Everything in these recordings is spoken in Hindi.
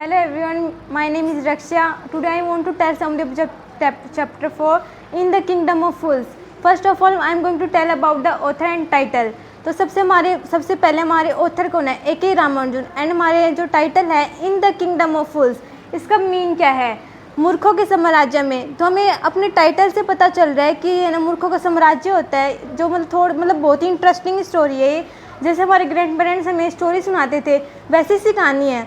Hello everyone, my name is Raksha. Today I want to tell something about chapter 4 in the Kingdom of Fools. First of all, I am going to tell about the author and title. तो सबसे पहले हमारे ऑथर कौन है? A.K. रामानुजन एंड हमारे जो टाइटल है इन द किंगडम ऑफ फूल्स, इसका मीन क्या है? मूर्खों के साम्राज्य में। तो हमें अपने टाइटल से पता चल रहा है कि ये ना मूर्खों का साम्राज्य होता है, जो मतलब बहुत ही इंटरेस्टिंग स्टोरी है। जैसे हमारे ग्रैंड पेरेंट्स हमें स्टोरी सुनाते थे, वैसी सी कहानी है।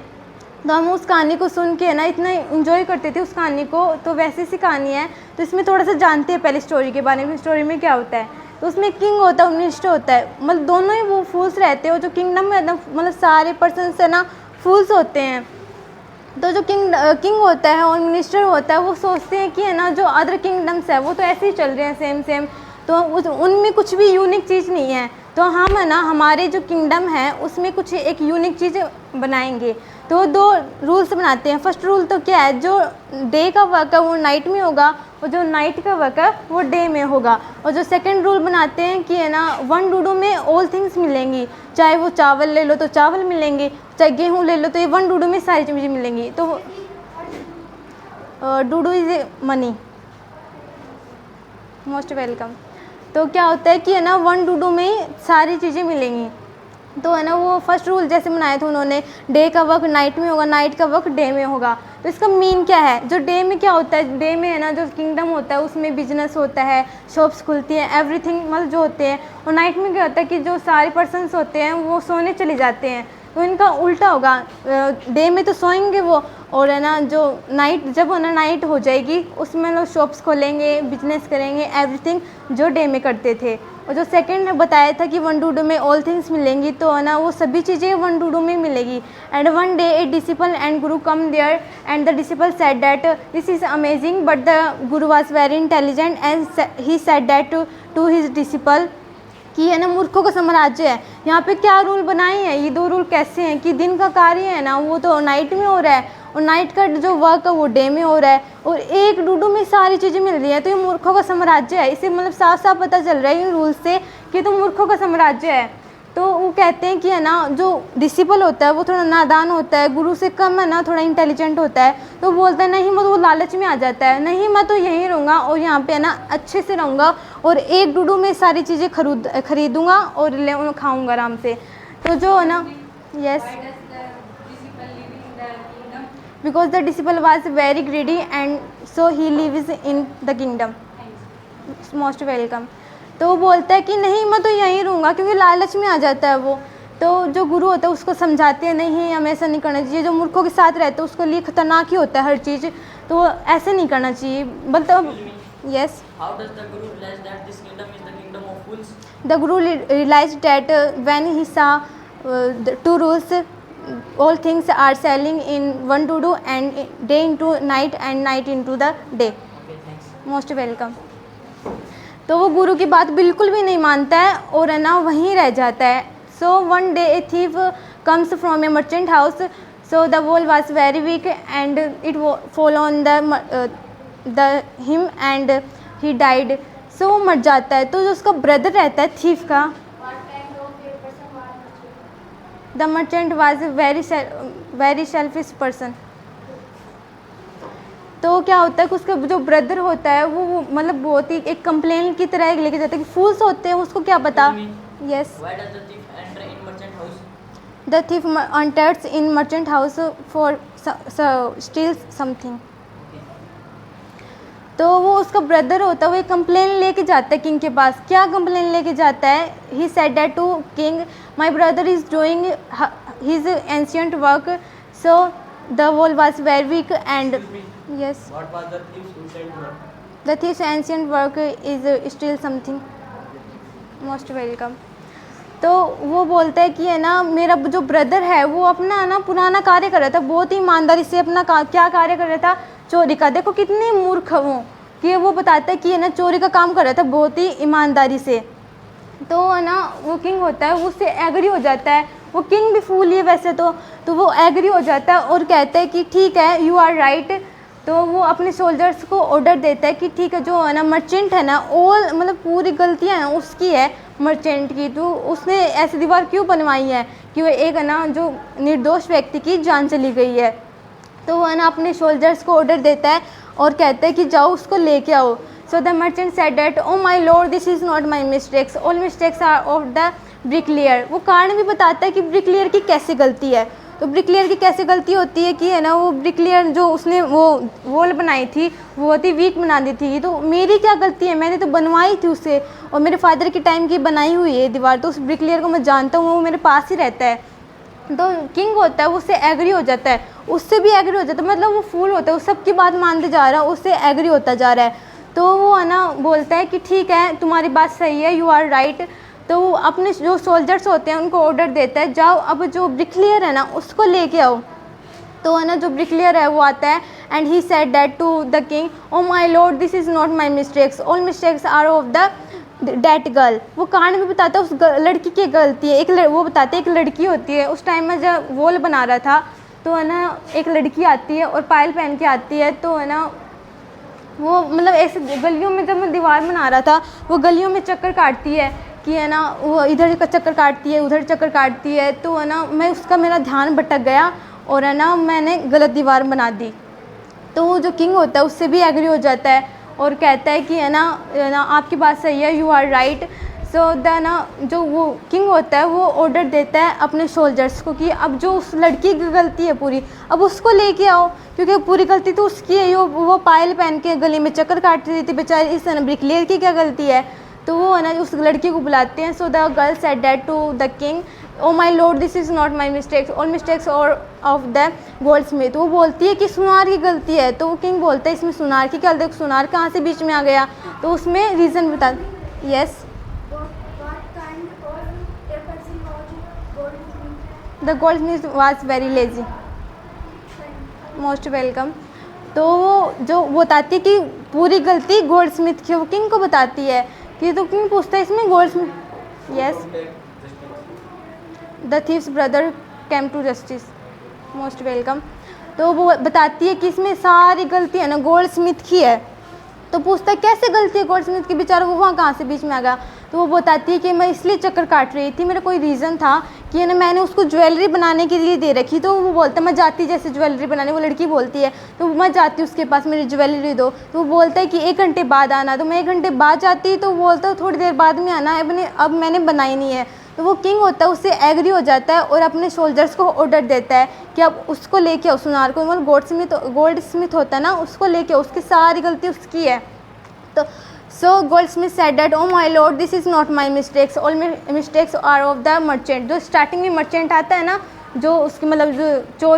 तो हम उस कहानी को सुन के ना इतना इन्जॉय करते थे उस कहानी को, तो वैसी सी कहानी है। तो इसमें थोड़ा सा जानते हैं पहले स्टोरी के बारे में, स्टोरी में क्या होता है। तो उसमें किंग होता है, मिनिस्टर होता है, मतलब दोनों ही वो फूल्स रहते हैं। जो किंगडम में मतलब सारे पर्सन है ना फूल्स होते हैं। तो जो किंग होता है और मिनिस्टर होता है, वो सोचते हैं कि है ना जो अदर किंगडम्स है वो तो ऐसे ही चल रहे हैं सेम, तो उनमें कुछ भी यूनिक चीज़ नहीं है। तो हम है ना हमारे जो किंगडम है उसमें कुछ एक यूनिक चीज़ बनाएंगे। तो दो रूल्स बनाते हैं। फर्स्ट रूल तो क्या है, जो डे का वर्क है वो नाइट में होगा और जो नाइट का वर्क है वो डे में होगा। और जो सेकंड रूल बनाते हैं कि है ना वन डूडू में ऑल थिंग्स मिलेंगी, चाहे वो चावल ले लो तो चावल मिलेंगे, चाहे गेहूँ ले लो तो ये वन डूडू में सारी चीज़ें मिलेंगी। तो डूडू इज मनी। Most welcome. तो क्या होता है कि है ना वन डूडू में ही सारी चीज़ें मिलेंगी। तो है ना वो फर्स्ट रूल जैसे बनाया था उन्होंने, डे का वर्क नाइट में होगा, नाइट का वर्क डे में होगा। तो इसका मीन क्या है? जो डे में क्या होता है, डे में है ना जो किंगडम होता है उसमें बिजनेस होता है, शॉप्स खुलती हैं, एवरीथिंग मतलब जो होते हैं। और नाइट में क्या होता है कि जो सारे पर्सन्स होते हैं वो सोने चले जाते हैं। तो इनका उल्टा होगा, डे में तो सोएंगे वो, और है ना जो नाइट जब है ना नाइट हो जाएगी उसमें लोग शॉप्स खोलेंगे, बिजनेस करेंगे, एवरीथिंग जो डे में करते थे। और जो सेकंड बताया था कि वन डूडू में ऑल थिंग्स मिलेंगी, तो है ना वो सभी चीज़ें वन डूडू में मिलेगी। And one day a disciple and guru come there and the disciple said that this is amazing but the guru was very intelligent and he said that to his disciple कि है ना मूर्खों का साम्राज्य है। यहाँ पे क्या रूल बनाए हैं, ये दो रूल कैसे हैं कि दिन का कार्य है ना वो तो नाइट में हो रहा है और नाइट का जो वर्क है वो डे में हो रहा है, और एक डूडू में सारी चीज़ें मिल रही हैं। तो ये मूर्खों का साम्राज्य है। इसे मतलब साफ साफ पता चल रहा है इन रूल से कि तो मूर्खों का साम्राज्य है। तो वो कहते हैं कि है ना जो डिसिपल होता है वो थोड़ा नादान होता है, गुरु से कम है ना थोड़ा इंटेलिजेंट होता है। तो बोलता है नहीं, वो लालच में आ जाता है, नहीं मैं तो यहीं रहूँगा और यहाँ पे है ना अच्छे से रहूँगा और एक डूडू में सारी चीज़ें खरीदूँगा और खाऊँगा आराम से। तो जो है ना yes, because the disciple was very greedy and so he lives in the kingdom. Most welcome. तो वो बोलता है कि नहीं मैं तो यहीं रहूँगा, क्योंकि लालच में आ जाता है वो। तो जो गुरु होता है उसको समझाते हैं नहीं हमें ऐसा नहीं करना चाहिए। जो मूर्खों के साथ रहता है उसके लिए खतरनाक ही होता है हर चीज़, तो ऐसे नहीं करना चाहिए। मतलब yes, the guru realize that when he saw two rules all things are selling in one to do and day into night and night into the day. Most welcome. तो वो गुरु की बात बिल्कुल भी नहीं मानता है और है ना वहीं रह जाता है। So one day a thief comes from a merchant house. So the wall was very weak and it fall on the him and he died. So वो मर जाता है। तो जो उसका ब्रदर रहता है थीफ का, the merchant was very selfish person. तो क्या होता है कि उसका जो ब्रदर होता है वो मतलब बहुत ही एक कंप्लेन की तरह लेके जाता है कि फूल्स होते हैं, उसको क्या पता। Yes, the thief enters in merchant house for steel something. तो वो उसका ब्रदर होता है, वो एक कंप्लेन लेके जाता है किंग के पास। क्या कंप्लेन लेके जाता है? He said that to king my brother is doing his ancient work so the wall was very weak and yes the this ancient work is still something. Most welcome. तो वो बोलता है कि है ना मेरा जो ब्रदर है वो अपना ना पुराना कार्य कर रहा था, बहुत ही ईमानदारी से अपना क्या कार्य कर रहा था, चोरी का। देखो कितने मूर्ख वो कि वो बताता है कि है ना चोरी का काम कर रहा था बहुत ही ईमानदारी से। तो है ना वो किंग होता है उससे एग्री हो जाता है। वो किंग भी फूल है वैसे तो वो एग्री हो जाता है और कहता है कि ठीक है यू आर राइट। तो वो अपने सोल्जर्स को ऑर्डर देता है कि ठीक है जो है ना मर्चेंट है ना ऑल मतलब पूरी गलतियाँ हैं उसकी है मर्चेंट की, तो उसने ऐसी दीवार क्यों बनवाई है कि वो एक है ना जो निर्दोष व्यक्ति की जान चली गई है। तो वो है ना अपने सोल्जर्स को ऑर्डर देता है और कहता है कि जाओ उसको लेके आओ। So the merchant said that oh my lord this is not my mistakes, all mistakes are of the bricklayer. वो कारण भी बताता है कि ब्रिकलेयर की कैसे गलती है। तो ब्रिकलेयर की कैसे गलती होती है कि है ना वो ब्रिकलेयर जो उसने वो वॉल बनाई थी वो बहुत ही वीक बना दी थी। तो मेरी क्या गलती है, मैंने तो बनवाई थी उसे और मेरे फादर के टाइम की बनाई हुई है दीवार, तो उस ब्रिकलेयर को मैं जानता हूँ, वो मेरे पास ही रहता है। तो किंग होता है वो उससे एग्री हो जाता है, उससे भी एग्री हो जाता है, मतलब वो फूल होता है, वो सबकी बात मानते जा रहा है, उससे एग्री होता जा रहा है। तो वो है ना बोलता है कि ठीक है तुम्हारी बात सही है, यू आर राइट। तो वो अपने जो सोल्जर्स होते हैं उनको ऑर्डर देता है जाओ अब जो ब्रिकलेयर है ना उसको लेके आओ। तो है ना जो ब्रिकलेयर है वो आता है and he said that to the king oh my lord this is not my mistakes, all mistakes are of the that girl. वो कारण भी बताता है उस लड़की की गलती है। वो बताते हैं एक लड़की होती है, उस टाइम में जब वॉल बना रहा था तो है ना एक लड़की आती है और पायल पहन के आती है। तो है ना वो मतलब ऐसे गलियों में जब मैं दीवार बना रहा था वो गलियों में चक्कर काटती है कि है ना वो इधर का चक्कर काटती है उधर चक्कर काटती है। तो है ना मैं उसका मेरा ध्यान भटक गया और है ना मैंने गलत दीवार बना दी। तो वो जो किंग होता है उससे भी एग्री हो जाता है और कहता है कि है ना आपकी बात सही है, you are right. So the ना जो वो किंग होता है वो ऑर्डर देता है अपने सोल्जर्स को कि अब जो उस लड़की की गलती है पूरी अब उसको लेके आओ, क्योंकि पूरी गलती तो उसकी है, वो पायल पहन के गले में चक्कर काट रही थी बेचारी, इस ब्रिकलेयर की क्या गलती है। तो वो है ना उस लड़की को बुलाते हैं। So the girl said that to the king oh my lord this is not my mistakes, all mistakes are of the goldsmith. वो बोलती है कि सुनार की गलती है। तो वो किंग बोलता है इसमें सुनार की क्या गलती, सुनार कहाँ से बीच में आ गया। तो उसमें रीज़न बता। Yes the gold Smith was very lazy, most welcome. तो वो जो बताती है कि पूरी गलती गोल्ड स्मिथ की, वो किंग को बताती है कि तो किंग पूछता है इसमें goldsmith. Yes the thieves brother came to justice, most welcome. तो वो बताती है कि इसमें सारी गलती है ना गोल्ड स्मिथ की है। तो पूछता है कैसे गलती है गोल्ड स्मिथ की, बेचारा वो वहाँ कहाँ से बीच में आ गया। तो वो बताती है कि मैं इसलिए चक्कर काट रही थी, मेरा कोई रीज़न था कि ना मैंने उसको ज्वेलरी बनाने के लिए दे रखी। तो वो बोलता है मैं जाती जैसे ज्वेलरी बनाने, वो लड़की बोलती है तो मैं जाती उसके पास मेरी ज्वेलरी दो। तो वो बोलता है कि 1 घंटे बाद आना। तो मैं 1 घंटे बाद जाती तो वो बोलता है थोड़ी देर बाद में आना, अब मैंने बनाई नहीं है। तो वो किंग होता है उससे एग्री हो जाता है और अपने सोल्जर्स को ऑर्डर देता है कि अब उसको लेके आओ सुनार को, मतलब गोल्ड स्मिथ होता है ना उसको लेके आओ, उसकी सारी गलती उसकी है। तो so goldsmith said that oh my lord this is not my mistakes, all mistakes are of the merchant. जो स्टार्टिंग में मर्चेंट आता है ना जो उसकी मतलब जो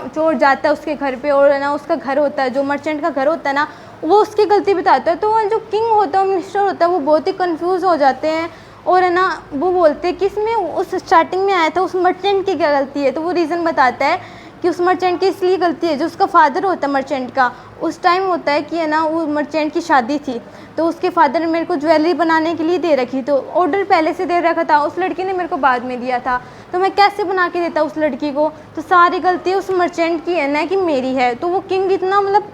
चोर जाता है उसके घर पे और है ना उसका घर होता है जो मर्चेंट का घर होता है ना वो उसकी गलती बताता है। तो जो किंग होता है मिनिस्टर होता है वो बहुत ही कंफ्यूज हो जाते हैं और है ना वो बोलते हैं कि इसमें उस स्टार्टिंग में आया था उस मर्चेंट की क्या गलती है। तो वो रीज़न बताता है कि उस मर्चेंट की इसलिए गलती है जो उसका फादर होता है मर्चेंट का, उस टाइम होता है कि है ना वो मर्चेंट की शादी थी तो उसके फादर ने मेरे को ज्वेलरी बनाने के लिए दे रखी, तो ऑर्डर पहले से दे रखा था, उस लड़की ने मेरे को बाद में दिया था तो मैं कैसे बना के देता उस लड़की को। तो सारी गलती उस मर्चेंट की है ना कि मेरी है। तो वो किंग इतना मतलब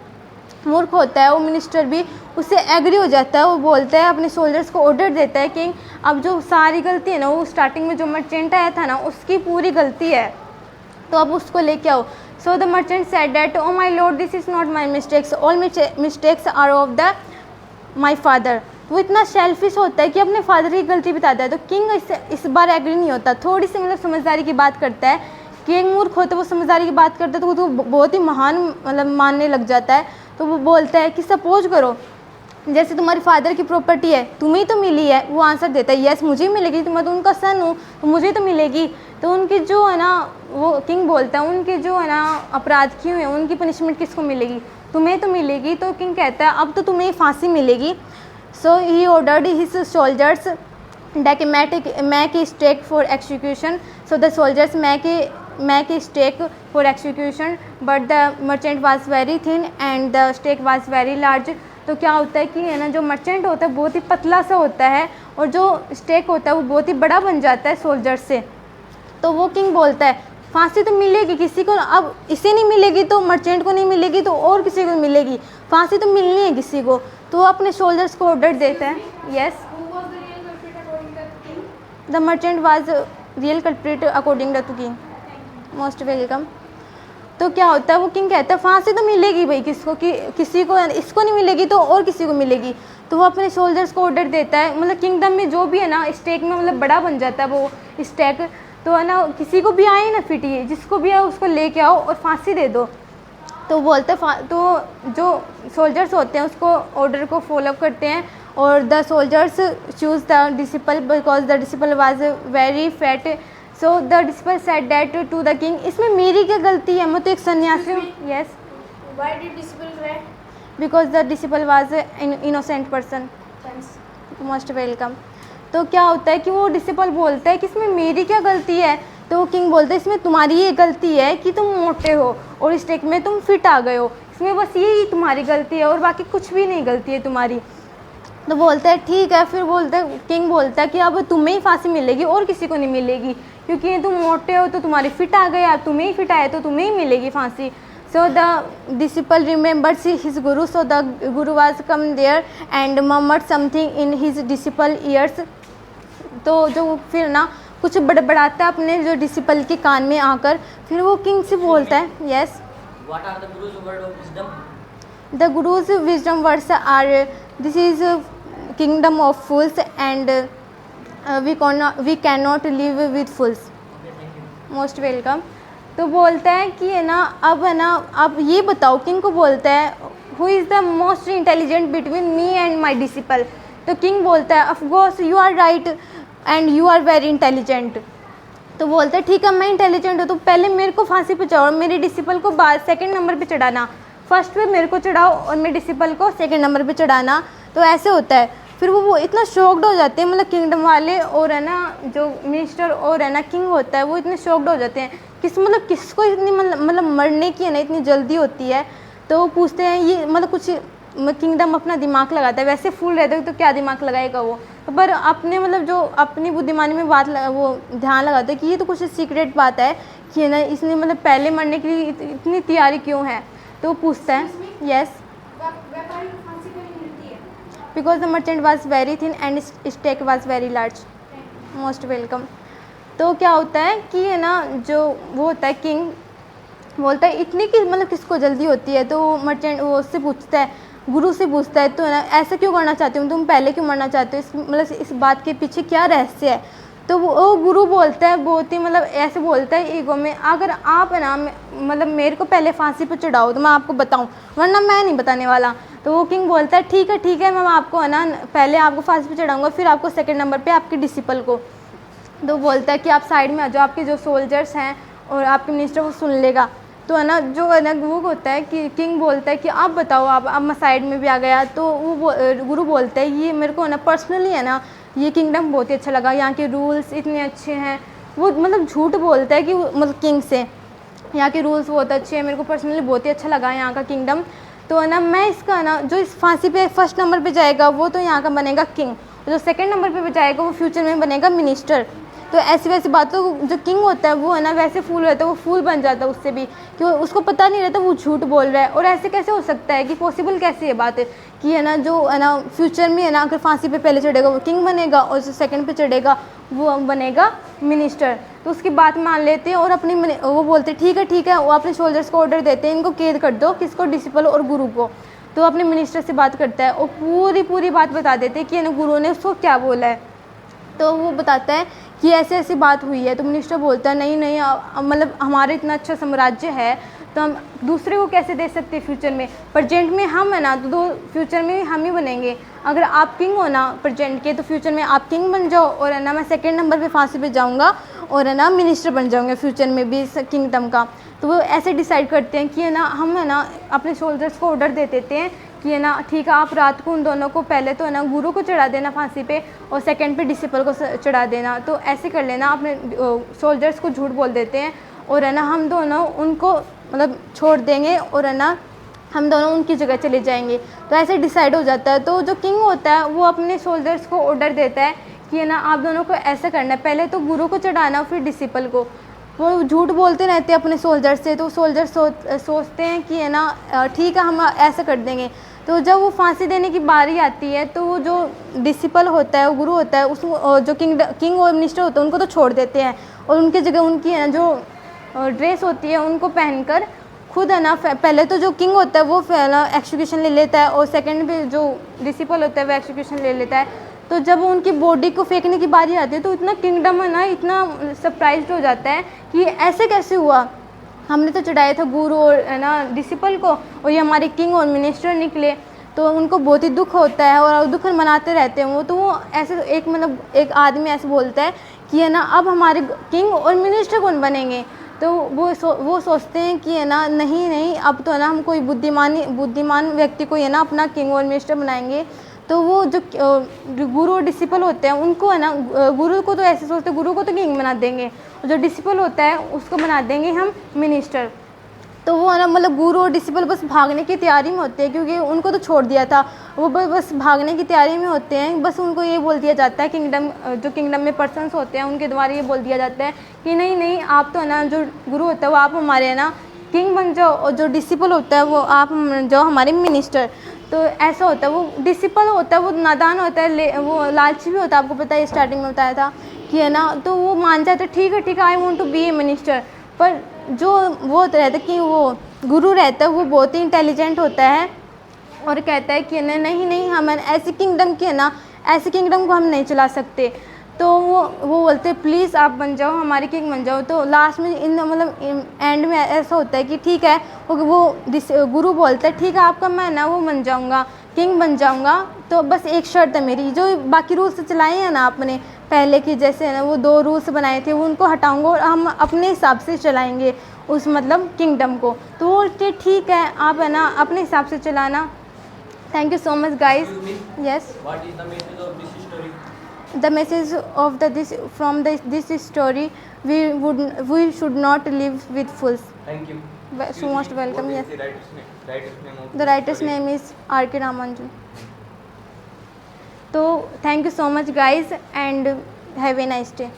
मूर्ख होता है, वो मिनिस्टर भी उससे एग्री हो जाता है। वो बोलता है अपने सोल्जर्स को ऑर्डर देता है कि अब जो सारी गलती है ना वो स्टार्टिंग में जो मर्चेंट आया था ना उसकी पूरी गलती है तो अब उसको लेके आओ। So the merchant said that oh my lord this is not my mistakes, all mistakes are of the my father. वो इतना सेल्फिश होता है कि अपने फादर की गलती बताता है। तो किंग इस बार एग्री नहीं होता, थोड़ी सी मतलब समझदारी की बात करता है। किंग मूर्ख होता है वो समझदारी की बात करता है तो वो तो बहुत ही महान मतलब मानने लग जाता है। तो वो बोलता है कि सपोज करो जैसे तुम्हारे फादर की प्रॉपर्टी है तुम्हें तो मिली है। वो आंसर देता है यस मुझे मिलेगी, तो मैं तो उनका सन हूँ तो मुझे तो मिलेगी। तो उनकी जो है ना वो किंग बोलता है उनके जो है ना अपराध किए हुए हैं उनकी पनिशमेंट किसको मिलेगी, तुम्हें तो मिलेगी। तो किंग कहता है अब तो तुम्हें फांसी मिलेगी। So he ordered his soldiers that make a stake for execution. So the soldiers make a stake for execution, but the merchant was very thin and the stake was very large. तो क्या होता है कि है ना जो मर्चेंट होता है बहुत ही पतला सा होता है और जो स्टेक होता है वो बहुत ही बड़ा बन जाता है सोल्जर से। तो वो किंग बोलता है फांसी तो मिलेगी किसी को, अब इसे नहीं मिलेगी तो मर्चेंट को नहीं मिलेगी तो और किसी को मिलेगी, फांसी तो मिलनी है किसी को। तो वो अपने सोल्जर्स को ऑर्डर देता है। Yes the merchant was real culprit according to king, most welcome. तो क्या होता है, वो किंग कहता है फांसी तो मिलेगी भाई किसको, कि किसी को, इसको नहीं मिलेगी तो और किसी को मिलेगी। तो वो अपने सोल्जर्स को ऑर्डर देता है, मतलब किंगडम में जो भी है ना स्टेक में मतलब बड़ा बन जाता है वो स्टेक, तो है ना किसी को भी आए ना फिटिए, जिसको भी आओ उसको लेके आओ और फांसी दे दो। तो बोलते तो जो सोल्जर्स होते हैं उसको ऑर्डर को फॉलो करते हैं, और the soldiers choose the disciple because the disciple was very fat, so the disciple said that to the king. इसमें मेरी क्या गलती है, मैं तो एक सन्यासी हूँ। Yes, Why did disciple cry? Because the disciple was innocent person. Thanks. Most welcome. तो क्या होता है कि वो डिसिपल बोलता है कि इसमें मेरी क्या गलती है, तो किंग बोलता है इसमें तुम्हारी ये गलती है कि तुम मोटे हो और स्टेक में तुम फिट आ गए हो, इसमें बस यही तुम्हारी गलती है और बाकी कुछ भी नहीं गलती है तुम्हारी। तो बोलता है ठीक है, फिर बोलता है किंग बोलता है कि अब तुम्हें ही फांसी मिलेगी और किसी को नहीं मिलेगी, क्योंकि तुम मोटे हो तो तुम्हारी फिट आ गई, अब तुम्हें ही फिट आए तो तुम्हें ही मिलेगी फांसी। So the disciple remembers his guru, so the guru was come there and murmured something in his disciple ears. तो जो फिर ना कुछ बड़बड़ाता है अपने जो डिसिपल के कान में आकर, फिर वो किंग से बोलता है yes, What are the Guru's word of wisdom? The guru's wisdom words are this is kingdom of fools and we can not live with fools. Okay, thank you. Most welcome. तो बोलता है कि है ना अब ये बताओ, किंग को बोलता है who is the most intelligent between me and my disciple. तो किंग बोलता है of course you are right and you are very intelligent. तो बोलता है ठीक है मैं इंटेलिजेंट हूँ, तो पहले मेरे को फांसी पे चढ़ाओ, मेरे डिसिपल को बाद सेकंड नंबर पे चढ़ाना, फर्स्ट पे मेरे को चढ़ाओ और मेरे डिसिपल को सेकंड नंबर पे चढ़ाना। तो ऐसे होता है। फिर वो इतना शॉक्ड हो जाते हैं, मतलब किंगडम वाले और है ना जो मिनिस्टर और है ना किंग होता है, वो इतने शॉक्ड हो जाते हैं किसको इतनी मतलब मरने की है ना इतनी जल्दी होती है। तो वो पूछते हैं ये मतलब कुछ किंगडम अपना दिमाग लगाता है, वैसे फूल रहते तो क्या दिमाग लगाएगा वो, पर अपने मतलब जो अपनी बुद्धिमानी में वो ध्यान लगाते हैं कि ये तो कुछ सीक्रेट बात है कि है ना इसने मतलब पहले मरने के लिए इतनी तैयारी क्यों है। तो वो पूछता है यस, व्यापारी को फांसी क्यों नहीं मिलती है? Because the merchant was very thin and stake was very large. Most welcome. तो क्या होता है कि है ना जो वो होता है किंग बोलता है इतनी कि मतलब किसको जल्दी होती है। तो मर्चेंट वो उससे पूछता है, गुरु से पूछता है तो है ना ऐसा क्यों करना चाहते हो तुम, पहले क्यों मरना चाहते हो, मतलब इस बात के पीछे क्या रहस्य है। तो वो गुरु बोलता है बहुत ही मतलब ऐसे बोलता है ईगो में, अगर आप है ना मतलब मेरे को पहले फांसी पे चढ़ाओ तो मैं आपको बताऊं, वरना मैं नहीं बताने वाला। तो वो किंग बोलता है ठीक है मैं आपको है ना पहले आपको फांसी पे चढ़ाऊंगा, फिर आपको सेकंड नंबर पे आपके डिसिपल को। तो बोलता है कि आप साइड में आ जाओ, आपके जो सोल्जर्स हैं और आपके मिनिस्टर वो सुन लेगा। तो है ना जो है ना वो होता है कि किंग बोलता है कि आप बताओ, आप अब मैं साइड में भी आ गया। तो वो गुरु बोलता है ये मेरे को है ना पर्सनली है ना ये किंगडम बहुत ही अच्छा लगा, यहाँ के रूल्स इतने अच्छे हैं। वो मतलब झूठ बोलता है कि मतलब किंग से यहाँ के रूल्स बहुत अच्छे हैं, मेरे को पर्सनली बहुत ही अच्छा लगा यहाँ का किंगडम। तो है ना मैं इसका ना जो इस फांसी पे फर्स्ट नंबर पे जाएगा वो तो यहाँ का बनेगा किंग, जो सेकंड नंबर पे जाएगा वो फ्यूचर में बनेगा मिनिस्टर। तो ऐसी वैसी बातों जो किंग होता है वो है ना वैसे फूल रहता है, वो फूल बन जाता है उससे भी, क्यों उसको पता नहीं रहता वो झूठ बोल रहा है। और ऐसे कैसे हो सकता है कि पॉसिबल कैसे ये बात है कि है ना जो है ना फ्यूचर में है ना अगर फांसी पे पहले चढ़ेगा वो किंग बनेगा और जो सेकंड पे चढ़ेगा वो बनेगा मिनिस्टर। तो उसकी बात मान लेते हैं और अपनी वो बोलते ठीक है वो अपने सोल्जर्स को ऑर्डर देते हैं इनको कैद कर दो, किसको, डिसिपल और गुरु को। तो अपने मिनिस्टर से बात करता है और पूरी बात बता देते हैं कि ना गुरु ने उसको क्या बोला है। तो वो बताता है कि ऐसे ऐसी बात हुई है। तो मिनिस्टर बोलता है नहीं मतलब हमारा इतना अच्छा साम्राज्य है तो हम दूसरे को कैसे दे सकते फ्यूचर में, प्रेजेंट में हम है ना तो फ्यूचर में हम ही बनेंगे। अगर आप किंग हो ना प्रेजेंट के तो फ्यूचर में आप किंग बन जाओ और है ना मैं सेकंड नंबर पे फांसी पे जाऊंगा और है ना मिनिस्टर बन जाऊंगा फ्यूचर में भी किंगडम का। तो वो ऐसे डिसाइड करते हैं कि है ना हम है ना अपने सोल्जर्स को ऑर्डर दे देते हैं कि है ना ठीक है आप रात को उन दोनों को पहले तो है ना गुरु को चढ़ा देना फांसी पे और सेकंड पे डिसिपल को चढ़ा देना। तो ऐसे कर लेना, अपने सोल्जर्स को झूठ बोल देते हैं और है ना हम दोनों उनको मतलब छोड़ देंगे और है ना हम दोनों उनकी जगह चले जाएंगे। तो ऐसे डिसाइड हो जाता है। तो जो किंग होता है वो अपने सोल्जर्स को ऑर्डर देता है कि है ना आप दोनों को ऐसा करना है, पहले तो गुरु को चढ़ाना फिर डिसिपल को। वो झूठ बोलते रहते हैं अपने सोल्जर से। तो सोल्जर सोचते हैं कि है ना ठीक है हम ऐसा कर देंगे। तो जब वो फांसी देने की बारी आती है तो वो जो डिसिपल होता है वो गुरु होता है उसको जो किंग और मिनिस्टर होते हैं उनको तो छोड़ देते हैं और उनकी जगह उनकी है ना जो ड्रेस होती है उनको पहनकर खुद है ना पहले तो जो किंग होता है वो एक्सक्यूशन ले लेता है, और सेकंड पे जो डिसिपल होता है वो एक्सक्यूशन ले लेता है। तो जब उनकी बॉडी को फेंकने की बारी आती है तो इतना किंगडम है ना, इतना सरप्राइज्ड हो जाता है कि ऐसे कैसे हुआ, हमने तो चढ़ाया था गुरु और है ना डिसिपल को, और ये हमारे किंग और मिनिस्टर निकले। तो उनको बहुत ही दुख होता है और दुख मनाते रहते हैं वो। तो वो ऐसे एक मतलब एक आदमी ऐसे बोलता है कि है ना अब हमारे किंग और मिनिस्टर कौन बनेंगे। तो वो सोचते हैं कि है ना नहीं अब तो है ना हम कोई बुद्धिमान व्यक्ति को है ना अपना किंग और मिनिस्टर बनाएंगे। तो वो जो गुरु और डिसिपल होते हैं उनको है ना, गुरु को तो ऐसे सोचते हैं गुरु को तो किंग बना देंगे, और जो डिसिपल होता है उसको बना देंगे हम मिनिस्टर। तो वो है ना मतलब गुरु और डिसिपल बस भागने की तैयारी में होते हैं, क्योंकि उनको तो छोड़ दिया था, वो बस भागने की तैयारी में होते हैं। बस उनको ये बोल दिया जाता है जो किंगडम में पर्सन्स होते हैं उनके द्वारा ये बोल दिया जाता है कि नहीं आप तो है ना जो गुरु होता है वो आप हमारे है ना किंग बन जाओ, और जो डिसिपल होता है वो आप जो हमारे मिनिस्टर। तो ऐसा होता है, वो डिसिपल होता है वो नादान होता है, वो लालची भी होता है, आपको पता है स्टार्टिंग में बताया था कि है ना। तो वो मान जाता है ठीक है I want to be a minister. पर जो वो रहता है कि वो गुरु रहता है वो बहुत ही इंटेलिजेंट होता है और कहता है कि नहीं हम ऐसी किंगडम की है ना, ऐसी किंगडम को हम नहीं चला सकते। तो वो बोलते हैं प्लीज़ आप बन जाओ, हमारे किंग बन जाओ। तो लास्ट में मतलब एंड में ऐसा होता है कि ठीक है, वो गुरु बोलता है ठीक है आपका मैं ना वो बन जाऊंगा, किंग बन जाऊंगा। तो बस एक शर्त है मेरी, जो बाकी रूल्स चलाए हैं ना आपने पहले की, जैसे है ना वो 2 रूल्स बनाए थे वो उनको हटाऊंगा और हम अपने हिसाब से चलाएंगे उस मतलब किंगडम को। तो वो बोलते ठीक है आप है ना अपने हिसाब से चलाना। Thank you so much guys. Yes, What is the message of this story? the message of this story, we should not live with fools. Thank you. So most welcome. What Yes, is the writer's name of the writer's story? name is R.K. Ramanujam. So thank you so much guys and have a nice day.